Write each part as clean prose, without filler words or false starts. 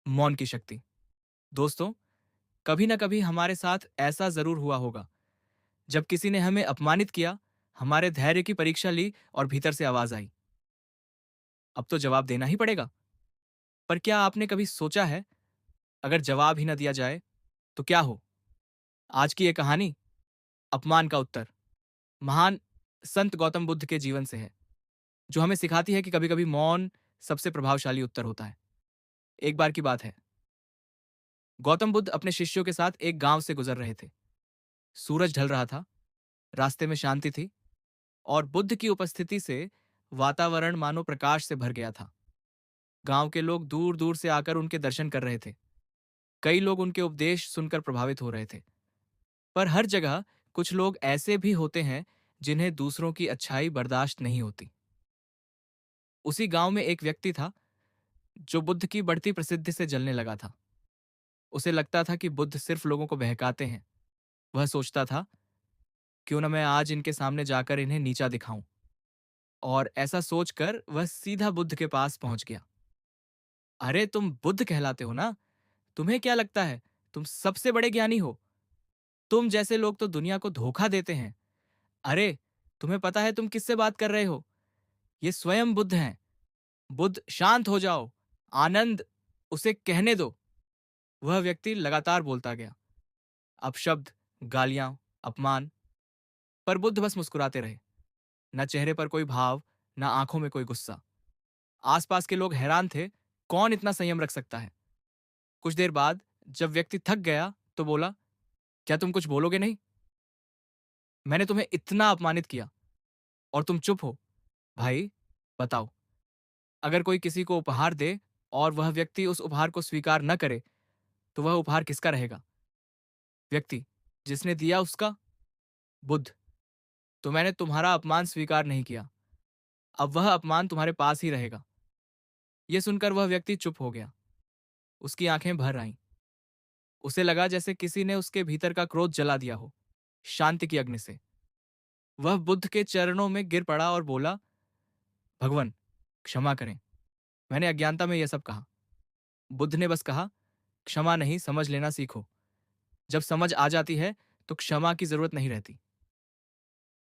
मौन की शक्ति। दोस्तों, कभी ना कभी हमारे साथ ऐसा जरूर हुआ होगा जब किसी ने हमें अपमानित किया, हमारे धैर्य की परीक्षा ली और भीतर से आवाज आई, अब तो जवाब देना ही पड़ेगा। पर क्या आपने कभी सोचा है, अगर जवाब ही ना दिया जाए तो क्या हो? आज की ये कहानी अपमान का उत्तर महान संत गौतम बुद्ध के जीवन से है, जो हमें सिखाती है कि कभी कभी मौन सबसे प्रभावशाली उत्तर होता है। एक बार की बात है, गौतम बुद्ध अपने शिष्यों के साथ एक गांव से गुजर रहे थे। सूरज ढल रहा था, रास्ते में शांति थी, और बुद्ध की उपस्थिति से वातावरण मानो प्रकाश से भर गया था। गांव के लोग दूर दूर से आकर उनके दर्शन कर रहे थे। कई लोग उनके उपदेश सुनकर प्रभावित हो रहे थे। पर हर जगह कुछ लोग ऐसे भी होते हैं जिन्हें दूसरों की अच्छाई बर्दाश्त नहीं होती। उसी गांव में एक व्यक्ति था जो बुद्ध की बढ़ती प्रसिद्धि से जलने लगा था। उसे लगता था कि बुद्ध सिर्फ लोगों को बहकाते हैं। वह सोचता था, क्यों न मैं आज इनके सामने जाकर इन्हें नीचा दिखाऊं। और ऐसा सोचकर वह सीधा बुद्ध के पास पहुंच गया। अरे, तुम बुद्ध कहलाते हो ना? तुम्हें क्या लगता है तुम सबसे बड़े ज्ञानी हो? तुम जैसे लोग तो दुनिया को धोखा देते हैं। अरे, तुम्हें पता है तुम किससे बात कर रहे हो? ये स्वयं बुद्ध हैं। बुद्ध, शांत हो जाओ। आनंद, उसे कहने दो। वह व्यक्ति लगातार बोलता गया। अपशब्द, गालियां, अपमान। पर बुद्ध बस मुस्कुराते रहे। न चेहरे पर कोई भाव, न आंखों में कोई गुस्सा। आसपास के लोग हैरान थे, कौन इतना संयम रख सकता है? कुछ देर बाद जब व्यक्ति थक गया तो बोला, क्या तुम कुछ बोलोगे नहीं? मैंने तुम्हें इतना अपमानित किया और तुम चुप हो। भाई, बताओ, अगर कोई किसी को उपहार दे और वह व्यक्ति उस उपहार को स्वीकार न करे, तो वह उपहार किसका रहेगा? व्यक्ति जिसने दिया उसका। बुद्ध, तो मैंने तुम्हारा अपमान स्वीकार नहीं किया। अब वह अपमान तुम्हारे पास ही रहेगा। यह सुनकर वह व्यक्ति चुप हो गया। उसकी आंखें भर आईं। उसे लगा जैसे किसी ने उसके भीतर का क्रोध जला दिया हो, शांति की अग्नि से। वह बुद्ध के चरणों में गिर पड़ा और बोला, भगवान, क्षमा करें, मैंने अज्ञानता में यह सब कहा। बुद्ध ने बस कहा, क्षमा नहीं, समझ लेना सीखो। जब समझ आ जाती है तो क्षमा की जरूरत नहीं रहती।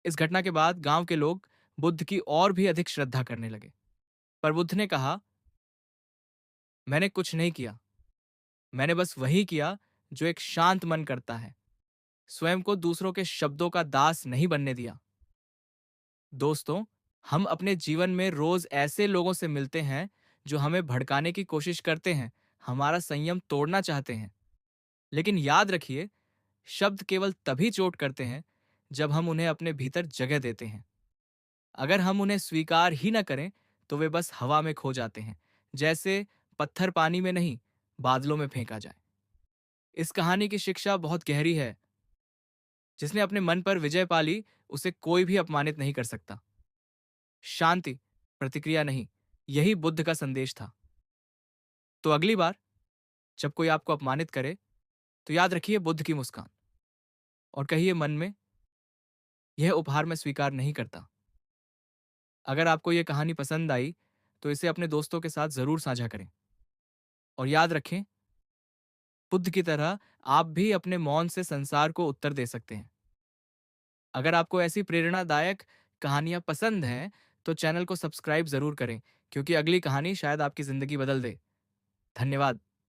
इस घटना के बाद गांव के लोग बुद्ध की और भी अधिक श्रद्धा करने लगे। पर बुद्ध ने कहा, मैंने कुछ नहीं किया। मैंने बस वही किया जो एक शांत मन करता है। स्वयं को दूसरों के शब्दों का दास नहीं बनने दिया। दोस्तों, हम अपने जीवन में रोज ऐसे लोगों से मिलते हैं जो हमें भड़काने की कोशिश करते हैं, हमारा संयम तोड़ना चाहते हैं। लेकिन याद रखिए, शब्द केवल तभी चोट करते हैं जब हम उन्हें अपने भीतर जगह देते हैं। अगर हम उन्हें स्वीकार ही न करें तो वे बस हवा में खो जाते हैं, जैसे पत्थर पानी में नहीं, बादलों में फेंका जाए। इस कहानी की शिक्षा बहुत गहरी है। जिसने अपने मन पर विजय पा ली, उसे कोई भी अपमानित नहीं कर सकता। शांति, प्रतिक्रिया नहीं, यही बुद्ध का संदेश था। तो अगली बार जब कोई आपको अपमानित करे, तो याद रखिए बुद्ध की मुस्कान, और कहिए मन में, यह उपहार मैं स्वीकार नहीं करता। अगर आपको यह कहानी पसंद आई तो इसे अपने दोस्तों के साथ जरूर साझा करें। और याद रखें, बुद्ध की तरह आप भी अपने मौन से संसार को उत्तर दे सकते हैं। अगर आपको ऐसी प्रेरणादायक कहानियां पसंद हैं तो चैनल को सब्सक्राइब जरूर करें, क्योंकि अगली कहानी शायद आपकी जिंदगी बदल दे। धन्यवाद।